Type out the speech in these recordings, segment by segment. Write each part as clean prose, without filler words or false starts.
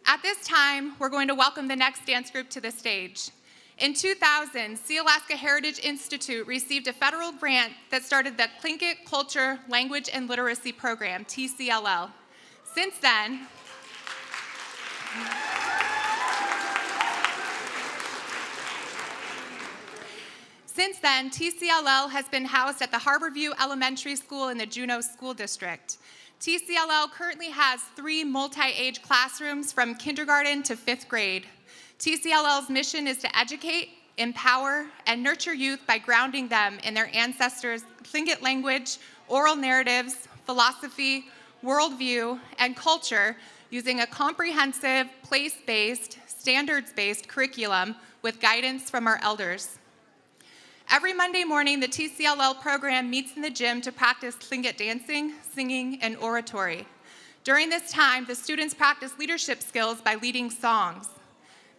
At this time, we're going to welcome the next dance group to the stage. In 2000, Sealaska Heritage Institute received a federal grant that started the Tlingit Culture, Language, and Literacy Program, TCLL. Since then, TCLL has been housed at the Harborview Elementary School in the Juneau School District. TCLL currently has 3 multi-age classrooms from kindergarten to 5th grade. TCLL's mission is to educate, empower, and nurture youth by grounding them in their ancestors' Tlingit language, oral narratives, philosophy, worldview, and culture using a comprehensive, place-based, standards-based curriculum with guidance from our elders. Every Monday morning, the TCLL program meets in the gym to practice Tlingit dancing, singing, and oratory. During this time, the students practice leadership skills by leading songs.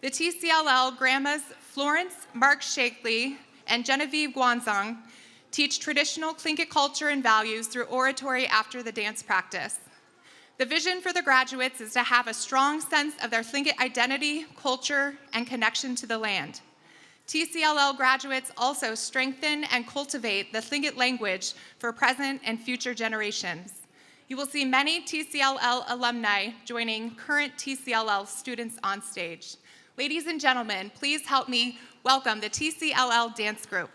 The TCLL grandmas Florence Mark Shakely and Genevieve Guanzong teach traditional Tlingit culture and values through oratory after the dance practice. The vision for the graduates is to have a strong sense of their Tlingit identity, culture, and connection to the land. TCLL graduates also strengthen and cultivate the Tlingit language for present and future generations. You will see many TCLL alumni joining current TCLL students on stage. Ladies and gentlemen, please help me welcome the TCLL dance group.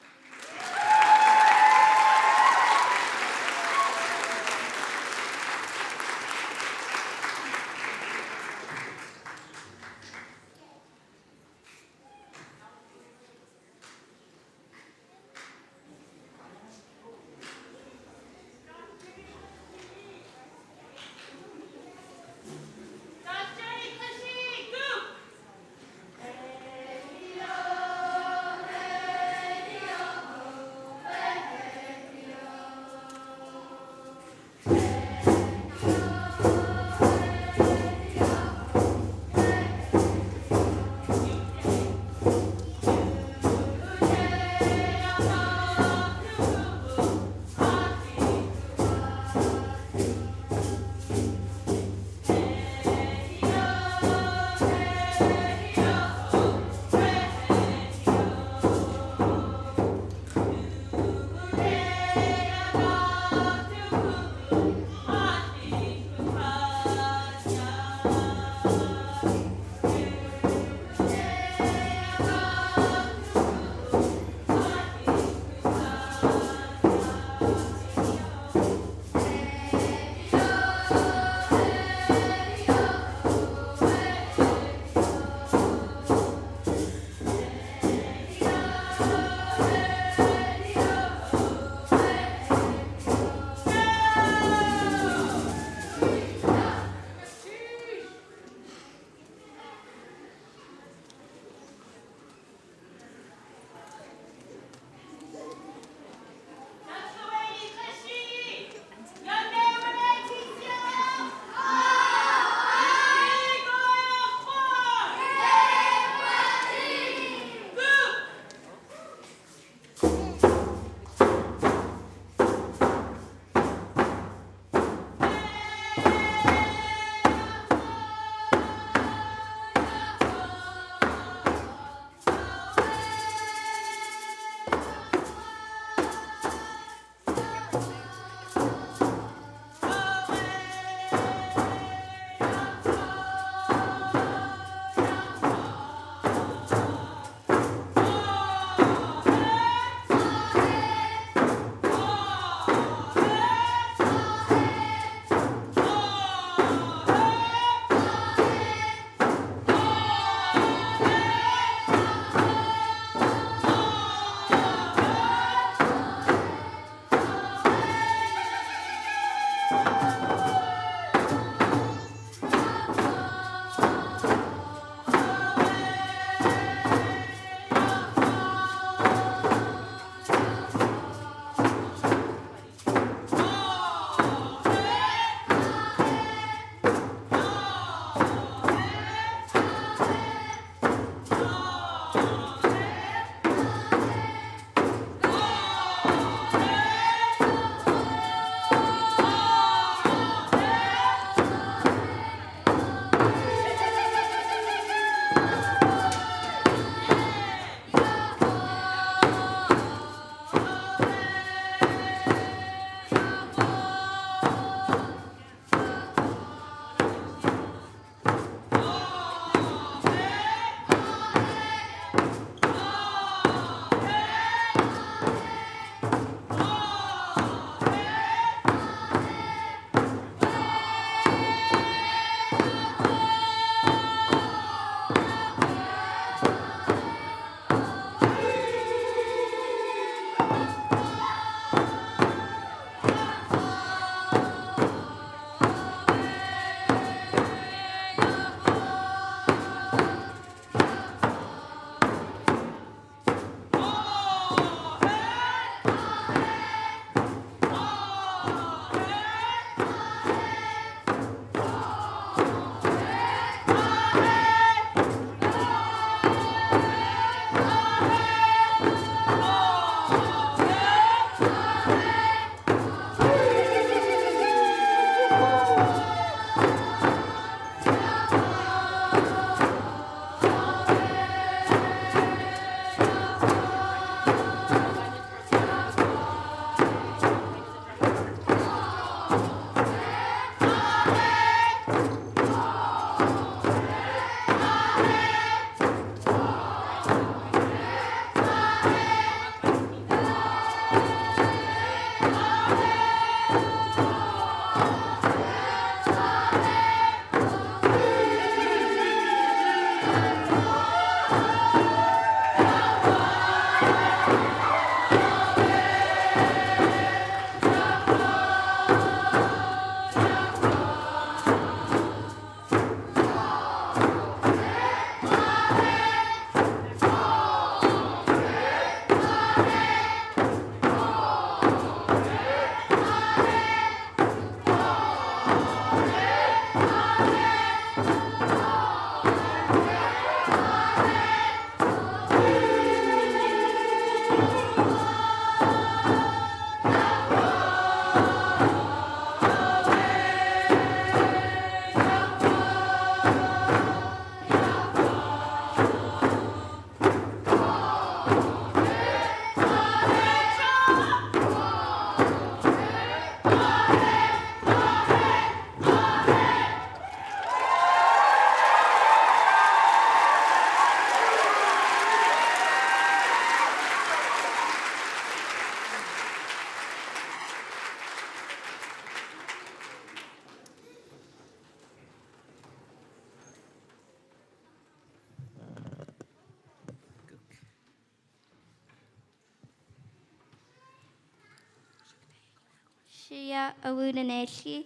Shia Awudaneshi,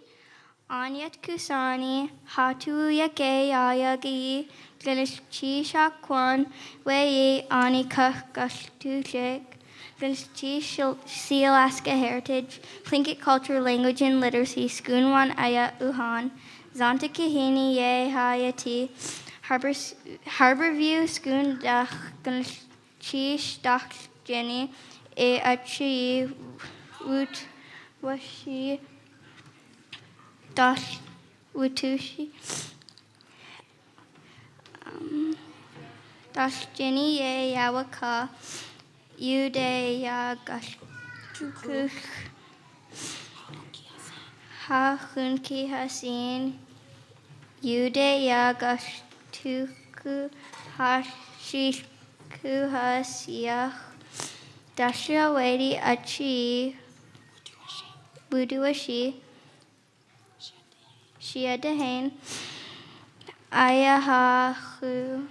Anyat Kusani, Hatu Yake Ayagi, Glishchi Shakwan, Wei Ani Kashtushik, Glishchi Sealaska Heritage, Tlingit Culture, Language and Literacy, Skoonwan Aya Uhan, Zonta Kahini Ye Hayati, Harborview, Skoon Dach, Glishchi Dach Jenny, E Achi Wut Washi Dash Wutushi Dash Jenny Ye Yawaka Yude Yagashtukush Ha Hunki Hasin Yude Yagashtuku Hashisku Hasiach Dashia Wadi Achi Buduashi Shia Dehain Ayahahu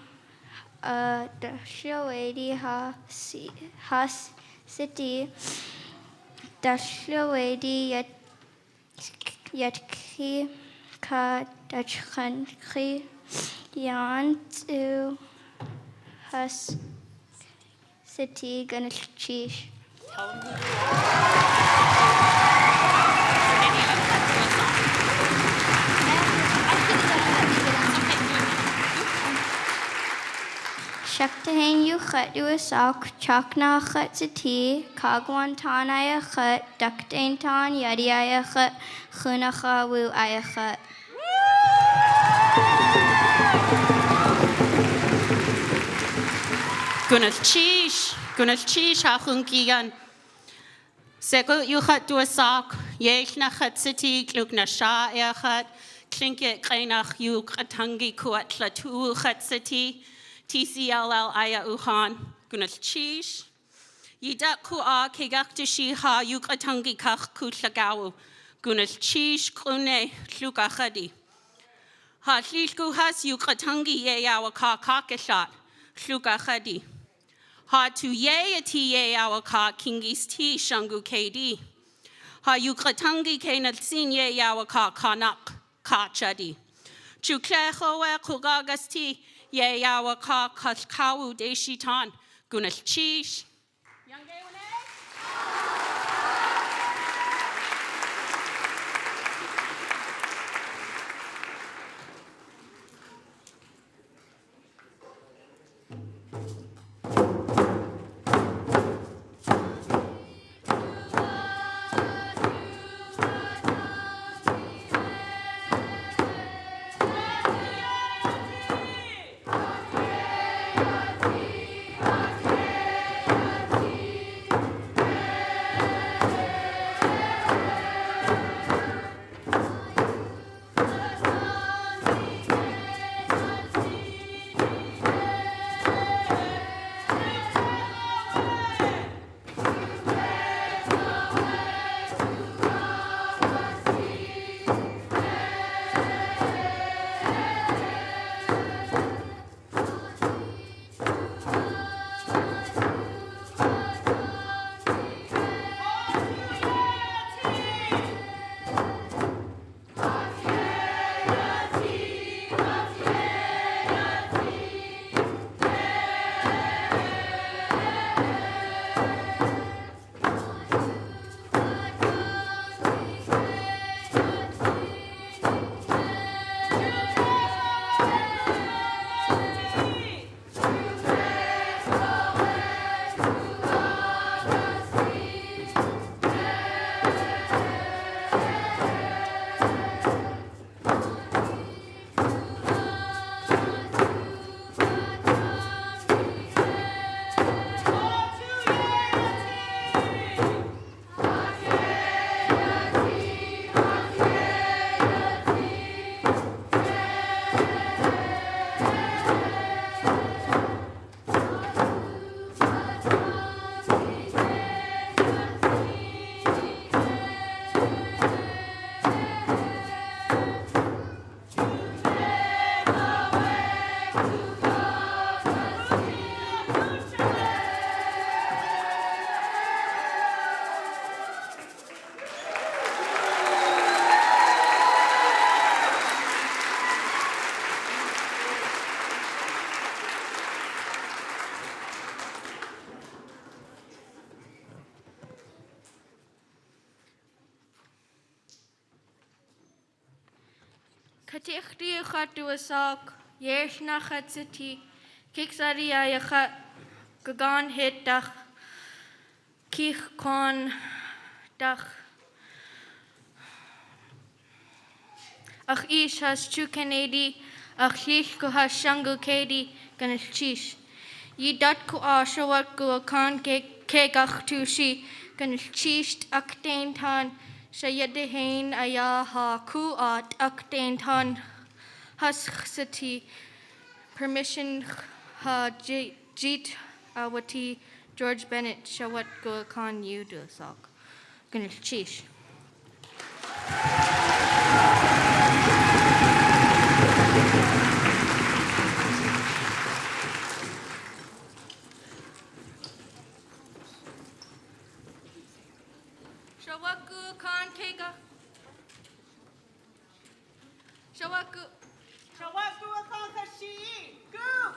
Dashia Wadi Has City Dashia Wadi Yatki Ka Dachkhankhi Yan to Has City Ganashish. Shaktahan yu khat yu asak, chakna khat sati, kagwan tan aya khat, daktain tan yadi aya khat, khunacha wu aya khat. Gunas chish ha khunkiyan. Seko yu khat du asak, yesh na khat sati, kluk na sha aya khat, Tlingit kainach yu katangi kuat latu khat sati, TCLL aya uhan, gunas chish. Yidak kua kegak dishi ha yuk atangi kach kutlagawu, gunas chish krune luka khadi. Ha lishku has yuk atangi ye yawa ka kakeshat, luka khadi. Ha tu ye ati ye yawa ka kingis ti shangu kd. Ha yuk atangi kenat sin ye yawa ka kanak ka chadi. Chuklecho e kugagasti ye yawa ka kawu de shitan, gunas chish. Katichti Khatuasak, Yeshna Khatsiti, Kiksaria Yakhat, Gagan Hit Dach, Kich Kon Dach. Ach ish has chukanedi, ach shish ku has shangu kedi, ganesh chish. Ye dat ku ashawat ku akan kegach tu shi, ganesh chish aktain tan, shayadehain ayaha ku at aktain tan, has sati, permission ha jit awati, George Bennett, shawat ku akan you do sak, ganesh chish. Shawaku kan kega. Shawaku. Shawaku akakashi. Go!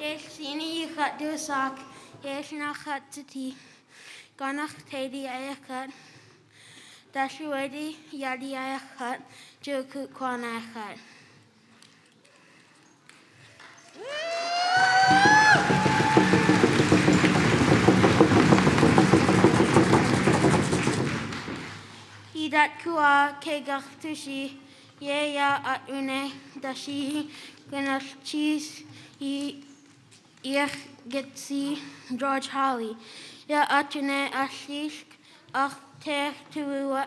Sini kat dua sak. Nak kat seti. Ganak tedi ayakat. Dashuedi yadi ayakat. Joku kwan ayakat. Idat kua ke gaktushi. Ye ya at une dashi. Ganak cheese. Ich getsi George Holly. Ja atune ashish ach te tuwa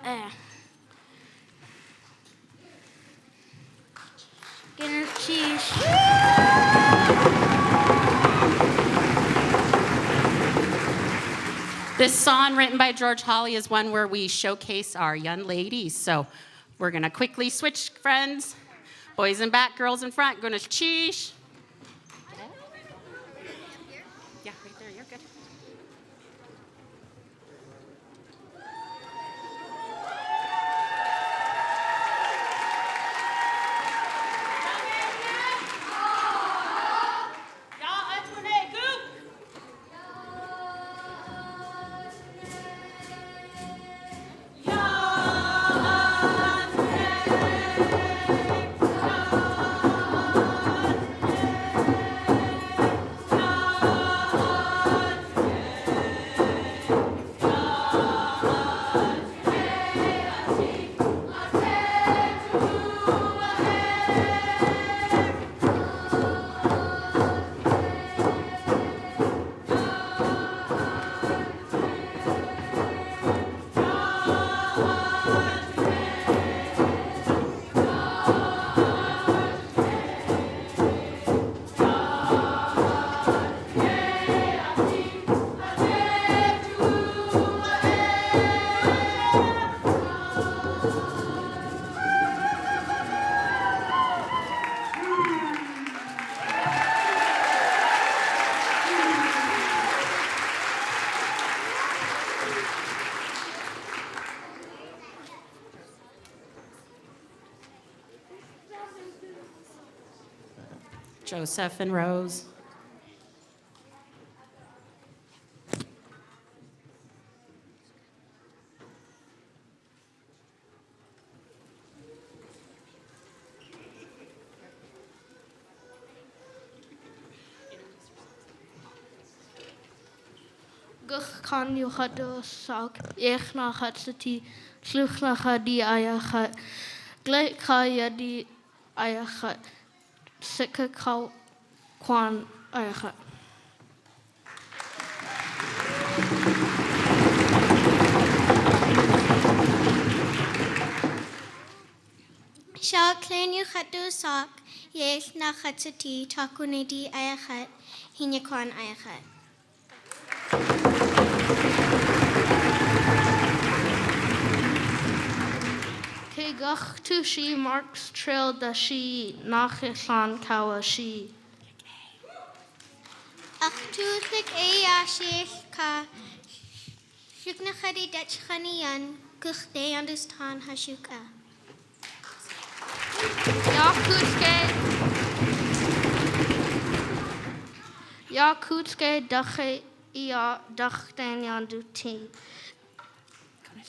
cheese. This song written by George Holly is one where we showcase our young ladies. So we're going to quickly switch, friends. Boys in back, girls in front. Gonna cheese. Yeah, right there. You're good. Joseph and Rose. Gach kan je gaat door zak. Echt naar gaat ze die. Sloeg naar gaat die eier gaat. Gelijk ga je die eier gaat. Zeker kou kwan eier gaat. Shall clean you hatu sock, yes na hatsati, takuniti ayahat, hinyakon ayahat. Ke gach tu shi marks trail da shi nachisan kawa shi. Ach tulik ayashi ka, shukna khadi dach khaniyan, kuchte understand hashuka. Yakutske dache ia dachten yan duti.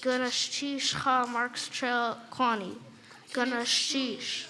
Gonna shish ha marks trail kwani. Gonna shish.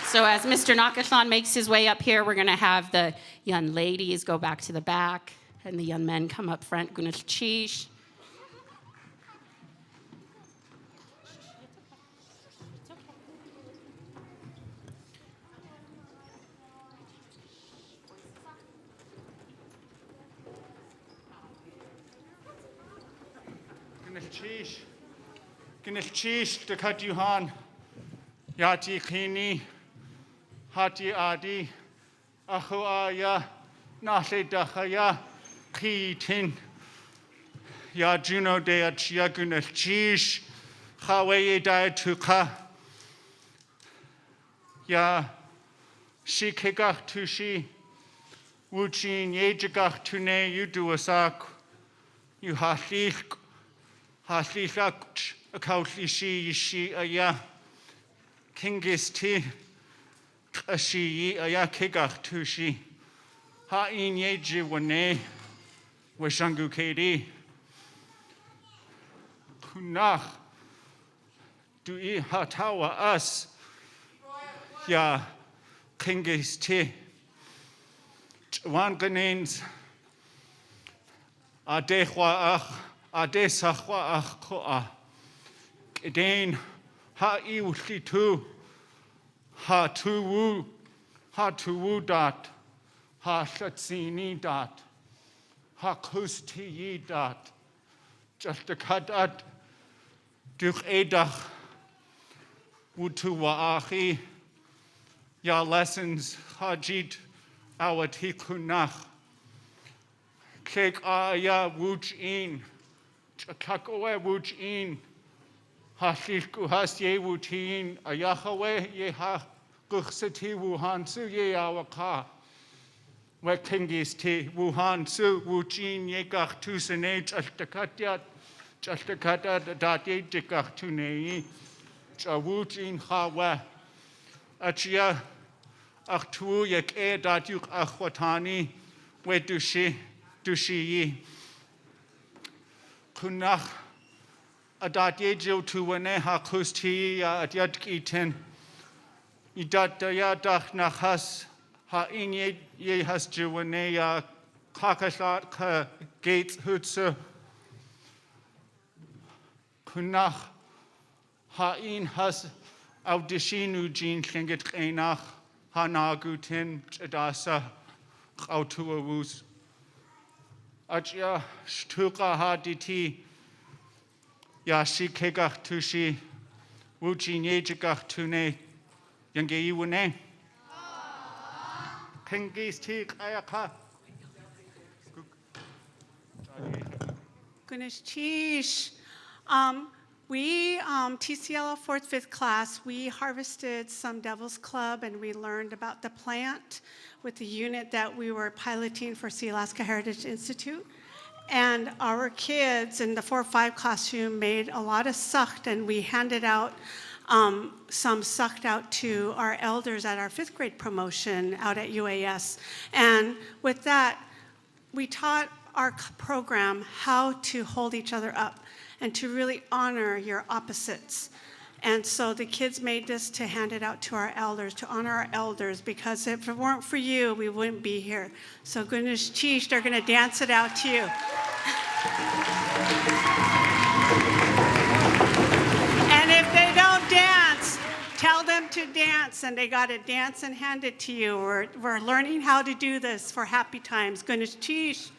So as Mr. Nakashan makes his way up here, we're going to have the young ladies go back to the back and the young men come up front. Gunash Chish. Gunash Chish, the Katuhan, Yati Kini, Hati Adi, Ahuaya, Nase Dahaya, Kitin, Ya Juno de Achia Gunash Chish, Hawaii Diatuka, Ya Shikegach Tushi, Wuchin Yejagach Tune, you do a sack, you Hashik. Haslishak Kauslishi Shi Aya Kingis Ti Ashi Aya Kigach Tushi Ha in Yeji Wane Washangu Kedi Kunach Do I Hatawa Us Ya Kingis Ti Wan Ganins Adehwa Ach Adesahwa Achkoa Eden Ha Iuslitu Ha Tuwu dot Ha Shatsini dot Ha Kusti dot Just a Kadat Duch Edach Wutuwa Achi Ya lessons Hajit Awatikunach Kek Aya Wuch in Chakakoe wuch in Hashishku has ye wutin a Yahweh ye ha guxati wuhan su ye awaka where kingis ti wuhan su wuchin ye gach tu sene just a katat dat ye dikach tu nei cha wuchin hawe achia ach tu yek e dat yuk achwatani we dushi ye Kunach Adat Yejil to Waneha Kusti Adyat Iten Idat Dayadach Nachas Ha in ye has Juwanea Kakashat Ka Gates Hutsu Kunach Ha in has Audishinu Jean Tlingit Enach Hanagutin Chadasa Autua Wus Achia Shtuka Haditi Yashi Kegach Tushi Wuchi Nejigach Tune Yangi Wune Kingis Tik Ayaka Gunash Chish. We, TCL 4th, 5th class, we harvested some Devil's Club and we learned about the plant with the unit that we were piloting for Sealaska Heritage Institute. And our kids in the 4-5 classroom made a lot of sucht and we handed out some sucked out to our elders at our 5th grade promotion out at UAS. And with that, we taught our program how to hold each other up and to really honor your opposites. And so the kids made this to hand it out to our elders, to honor our elders, because if it weren't for you, we wouldn't be here. So Gunash Chish, they're gonna dance it out to you. And if they don't dance, tell them to dance, and they gotta dance and hand it to you. We're learning how to do this for happy times. Gunash Chish.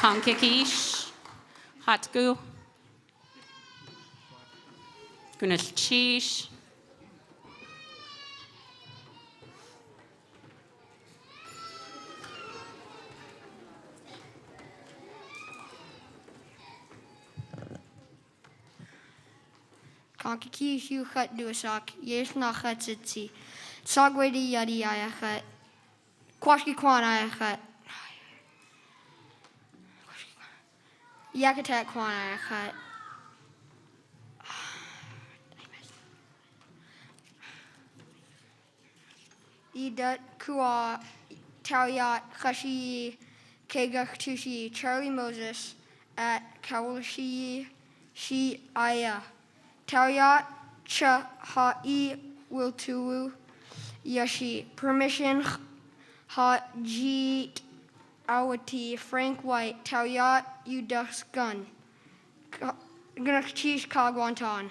Kankikish, Hatgu, Gunashish, Kankaki hu chat duasak, yes na chat sitsi. Sagwedi yadi ayachat. Kwashki kwan ayachat. Yakatat kwan ayachat. Idat kua taryat kashi kegach tushi Charlie Moses at Kawalshi shi aya. Taryat cha ha'i wiltuwu yashi. Permission ha jeet awati Frank White. Taryat udas gun. Ganachish kagwantan.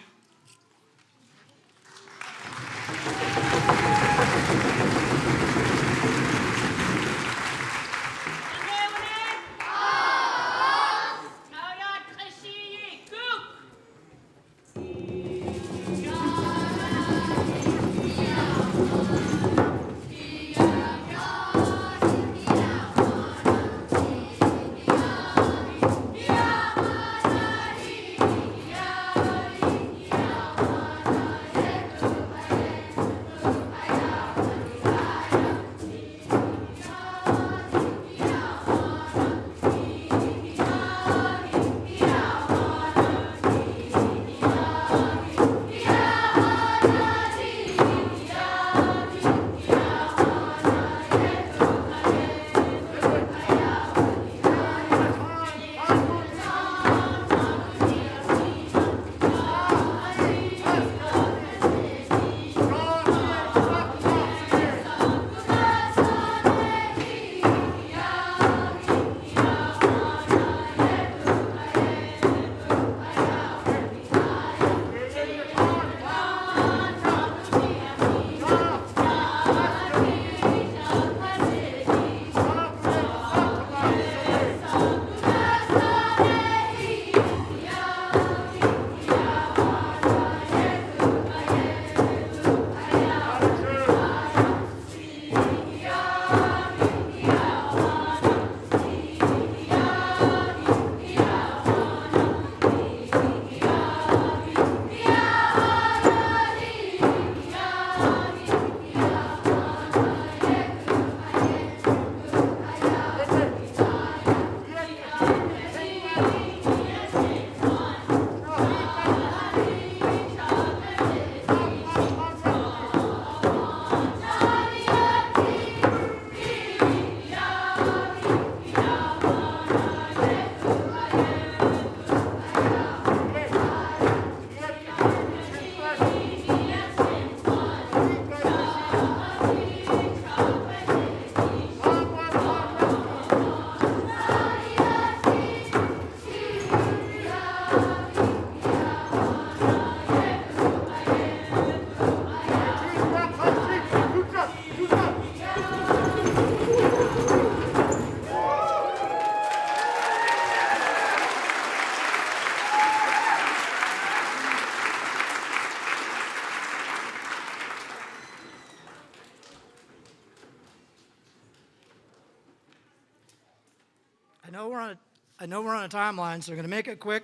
I know we're on a timeline, so we're going to make it quick.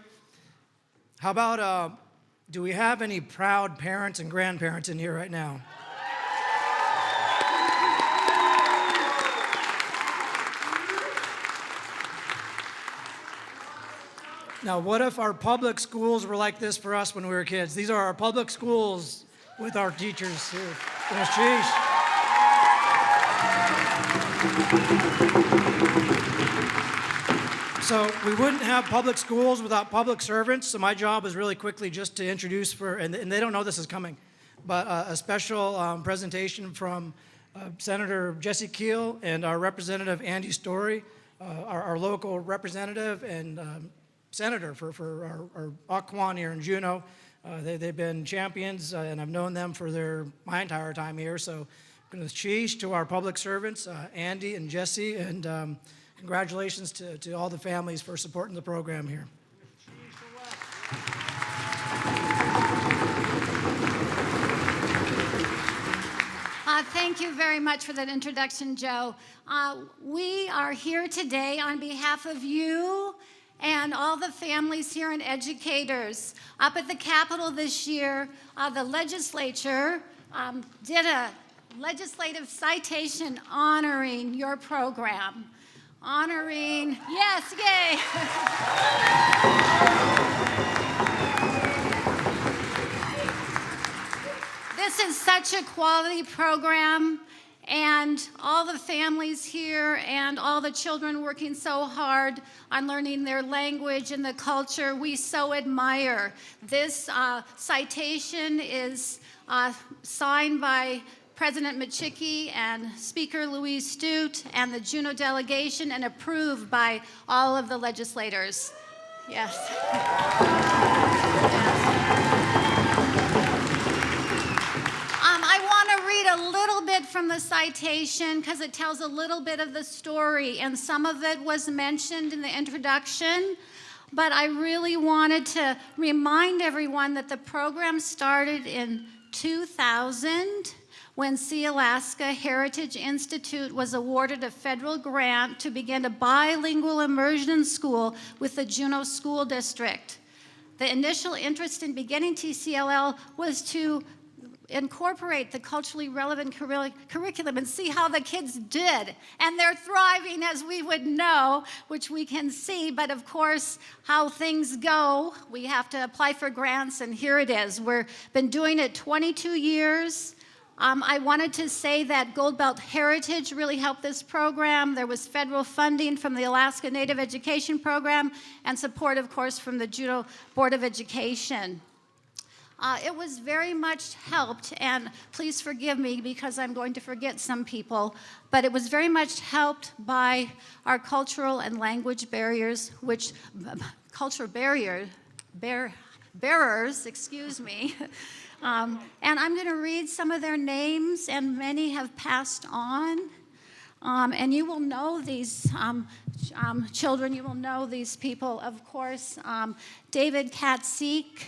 How about, do we have any proud parents and grandparents in here right now? Now, what if our public schools were like this for us when we were kids? These are our public schools with our teachers here. Sheesh. So we wouldn't have public schools without public servants. So my job is really quickly just to introduce and they don't know this is coming, but a special presentation from Senator Jesse Keel and our Representative Andy Story, our local representative and senator for our Occoquan here in Juneau. They've been champions, and I've known them for my entire time here. So, sheesh to our public servants, Andy and Jesse, and congratulations to all the families for supporting the program here. Thank you very much for that introduction, Joe. We are here today on behalf of you and all the families here and educators. Up at the Capitol this year, the legislature did a legislative citation honoring your program. Honoring, yes, yay! This is such a quality program, and all the families here and all the children working so hard on learning their language and the culture, we so admire. This citation is signed by President Michicki and Speaker Louise Stute and the Juneau delegation, and approved by all of the legislators. Yes. I want to read a little bit from the citation because it tells a little bit of the story, and some of it was mentioned in the introduction, but I really wanted to remind everyone that the program started in 2000 when Sealaska Heritage Institute was awarded a federal grant to begin a bilingual immersion school with the Juneau School District. The initial interest in beginning TCLL was to incorporate the culturally relevant curriculum and see how the kids did. And they're thriving, as we would know, which we can see, but of course, how things go, we have to apply for grants, and here it is. We've been doing it 22 years. I wanted to say that Gold Belt Heritage really helped this program. There was federal funding from the Alaska Native Education Program and support, of course, from the Juneau Board of Education. It was very much helped, and please forgive me because I'm going to forget some people, but it was very much helped by our cultural and language barriers, bearers, excuse me. And I'm going to read some of their names, and many have passed on. And you will know these children, you will know these people, of course. David Katsik.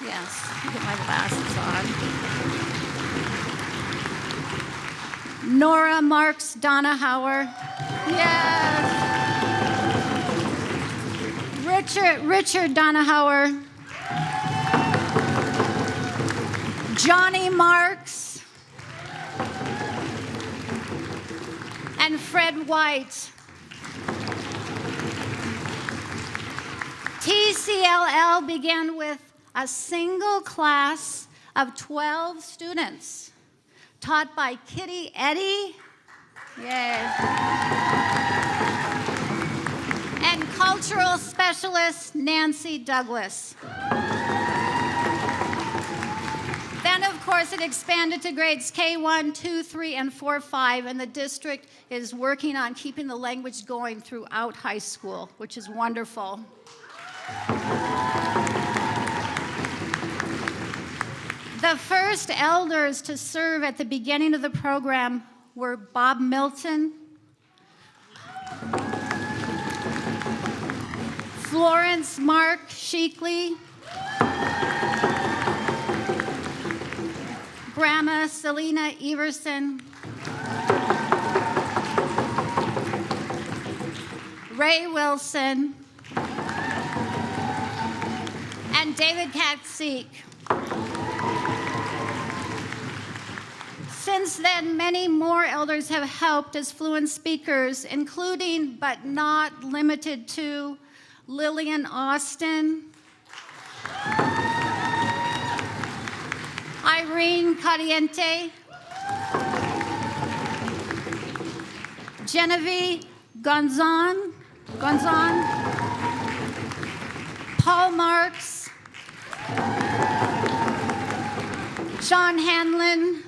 Yes, get my glasses on. Nora Marks Donahauer. Yes. Richard Donahauer. Johnny Marks. And Fred White. TCLL began with a single class of 12 students taught by Kitty Eddy, yes, and cultural specialist Nancy Douglas. Then, of course, it expanded to grades K1, 2, 3, and 4, 5, and the district is working on keeping the language going throughout high school, which is wonderful. The first elders to serve at the beginning of the program were Bob Milton, Florence Mark Sheekley, Grandma Selena Everson, Ray Wilson, and David Katsik. Since then, many more elders have helped as fluent speakers, including, but not limited to, Lillian Austin, Irene Caliente, Genevieve Gonzon, Paul Marks, Sean Hanlon,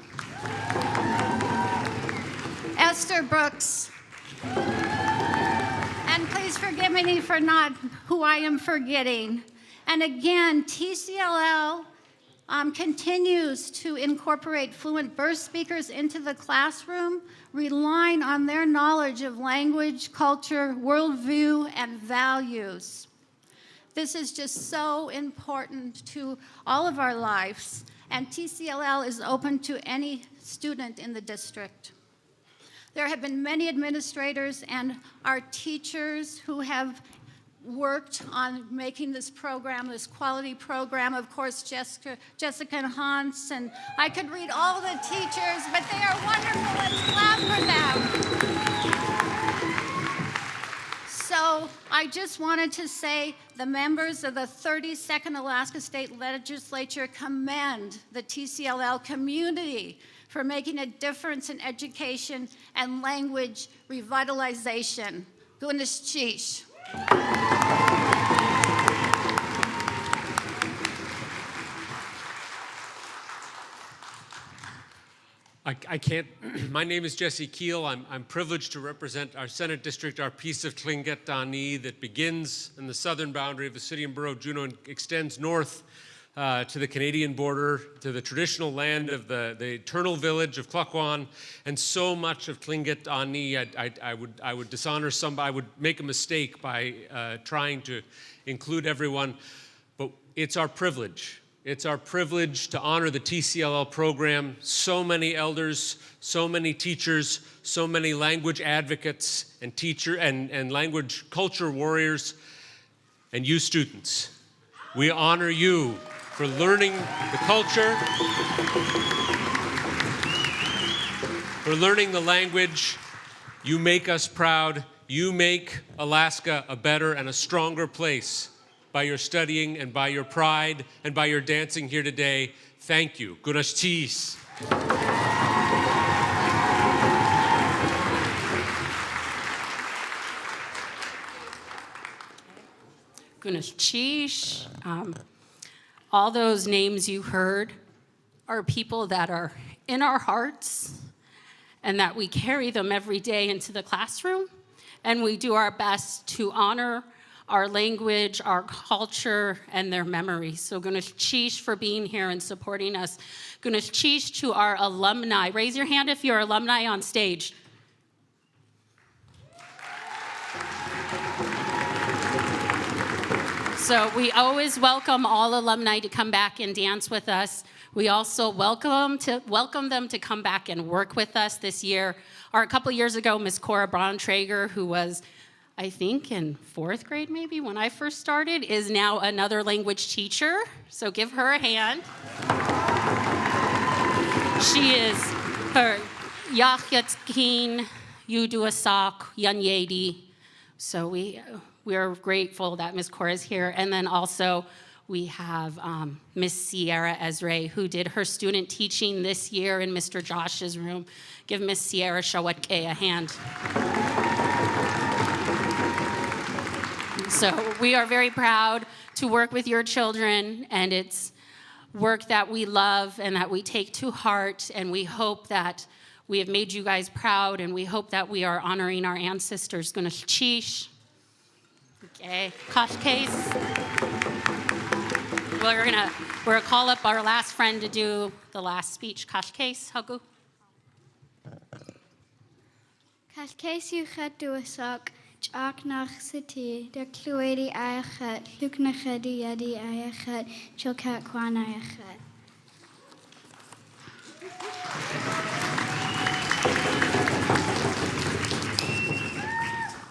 Esther Brooks, and please forgive me for not who I am forgetting. And again, TCLL continues to incorporate fluent burst speakers into the classroom, relying on their knowledge of language, culture, worldview, and values. This is just so important to all of our lives, and TCLL is open to any student in the district. There have been many administrators and our teachers who have worked on making this program, this quality program. Of course, Jessica and Hans, and I could read all the teachers, but they are wonderful. Let's clap for them. So I just wanted to say the members of the 32nd Alaska State Legislature commend the TCLL community for making a difference in education and language revitalization. Gunas Chish. I can't, my name is Jesse Keel. I'm privileged to represent our Senate district, our piece of Tlingit Dani that begins in the southern boundary of the city and borough of Juneau and extends north to the Canadian border, to the traditional land of the eternal village of Klukwan, and so much of Tlingit Dani. I would dishonor somebody, I would make a mistake by trying to include everyone, but it's our privilege. It's our privilege to honor the TCLL program. So many elders, so many teachers, so many language advocates and and language culture warriors, and you students. We honor you for learning the culture, for learning the language. You make us proud. You make Alaska a better and a stronger place by your studying and by your pride and by your dancing here today. Thank you. Gunas Chish. Gunas Chish. All those names you heard are people that are in our hearts and that we carry them every day into the classroom, and we do our best to honor our language, our culture, and their memories. So Gunas Chish for being here and supporting us. Gunas Chish to our alumni. Raise your hand if you're alumni on stage. So we always welcome all alumni to come back and dance with us. We also welcome them to come back and work with us this year. Or a couple years ago, Ms. Cora Braun-Traeger, who was, I think, in 4th grade maybe when I first started, is now another language teacher. So give her a hand. She is her Yahyatkin Yuduasak Yanyedi. So we are grateful that Ms. Cora is here. And then also we have Ms. Sierra Ezra, who did her student teaching this year in Mr. Josh's room. Give Ms. Sierra Shawatke a hand. So we are very proud to work with your children, and it's work that we love and that we take to heart, and we hope that we have made you guys proud, and we hope that we are honoring our ancestors. Gunas Chish. Okay, Kosh Case. We're gonna call up our last friend to do the last speech. Kosh Case, Hagu. Kosh Case you had to a sock. Nach City, the Cluady Ayachat, Luknachadi Yadi Ayachat, Chokat Kwan Ayachat.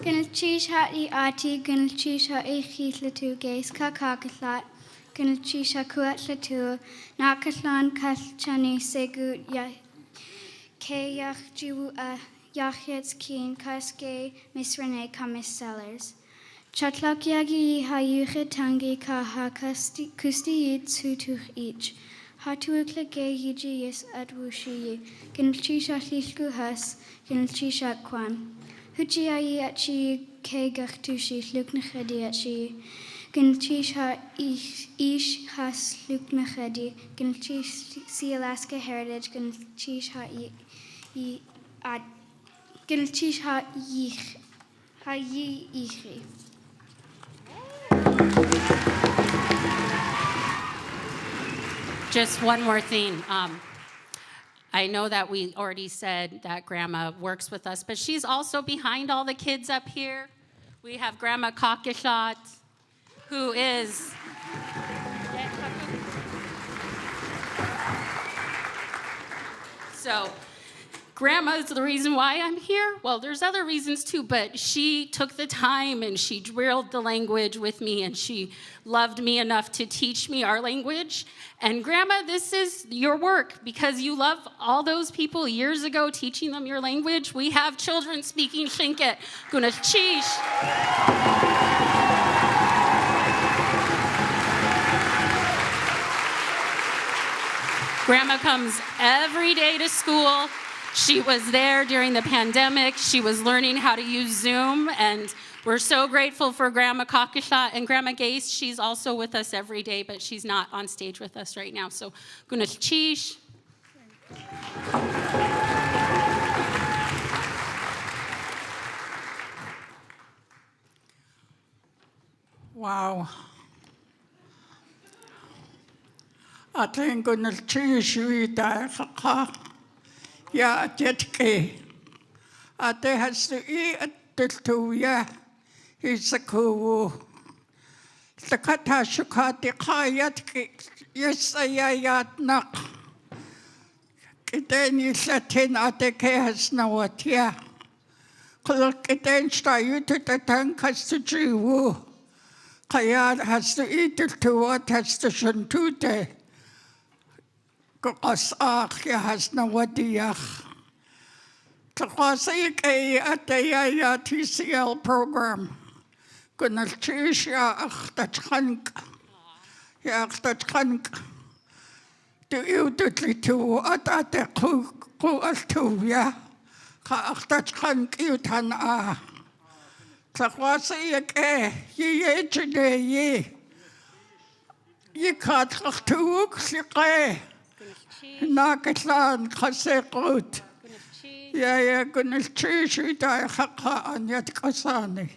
Gunalchish Hati Ati, Gunalchish Hati Hitlatu, Gaze Kakakatlat, Gunalchish Hakuat Latu, Nakatlan Kalchani Segu Kayach Jiwu Yachet's Keen, Kaske, Miss Renee, Kamis Sellers. Chatlak Yagi Hayuche Tangi Kaha Kusti Yitsutuch each. Hatuukle Gay Yiji Yes Adwushi, Ginilchisha Lishku Hus, Ginilchisha Kwan. Huchiayi Achi Kagachtushi, Luknachedi Achi. Ginilchisha Ish Hus Luknachedi, Ginilchish Sealaska Heritage, Ginilchisha Ad. Gilchish ha yi ichi. Just one more thing. I know that we already said that Grandma works with us, but she's also behind all the kids up here. We have Grandma Kakishat, who is... So, Grandma is the reason why I'm here. Well, there's other reasons too, but she took the time and she drilled the language with me and she loved me enough to teach me our language. And Grandma, this is your work because you love all those people years ago teaching them your language. We have children speaking Tlingit. Gunaschish. Grandma comes every day to school. She was there during the pandemic. She was learning how to use Zoom, and we're so grateful for Grandma Kakisha and Grandma Gase. She's also with us every day, but she's not on stage with us right now. So, Gunaschish. Wow. I think Gunaschish Kaka. Ja, Jetke. Ate has to eat at the two, yeah. He's a cool. The Katashukati Kayat, yes, I knock. Then you set in Ate has no what, yeah. Then start you to the tank has to Jew. Kayat has to eat it to what has to Shantute. Ya has no idea. Tlingit at the TCL program. Gunaschish ya Tlingit. Ya Tlingit. Do you do to at the ku as to ya? Ka Tlingit you tan a. Tlingit ye ye. Ye can't to Tlingit. Nakatlan Kasekut. Yeah, Gunaschish Dai Haka and Yat Kasani.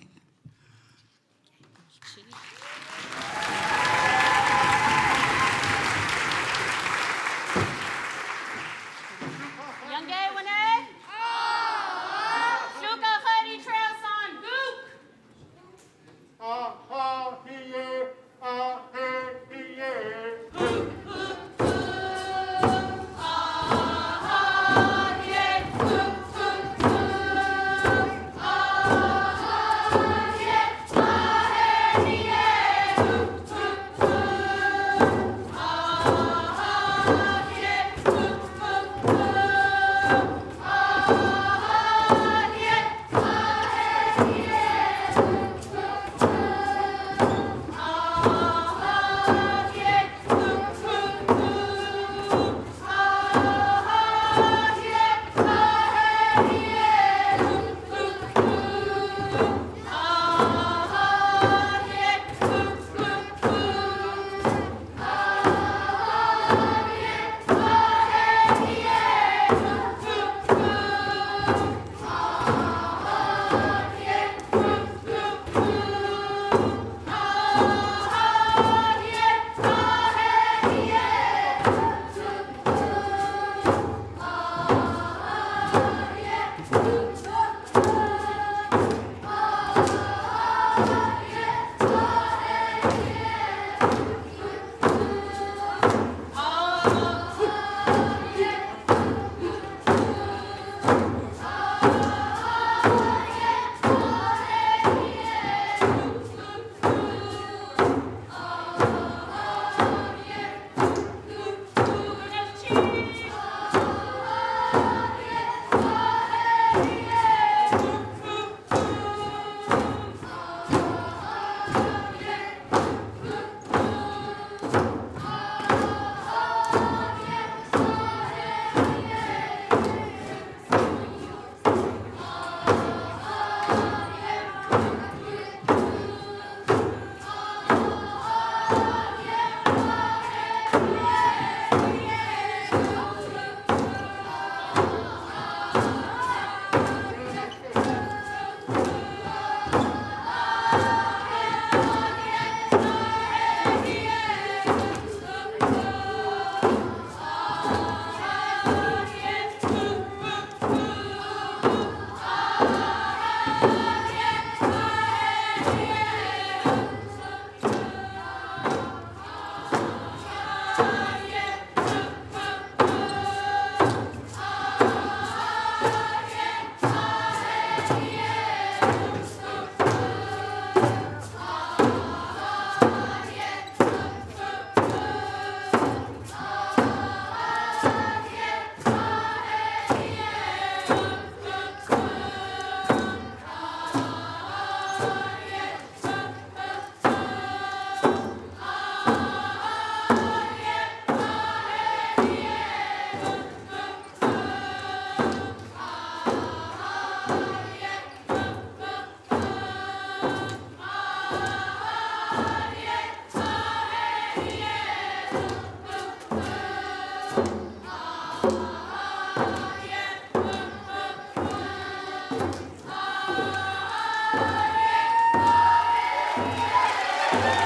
Thank you.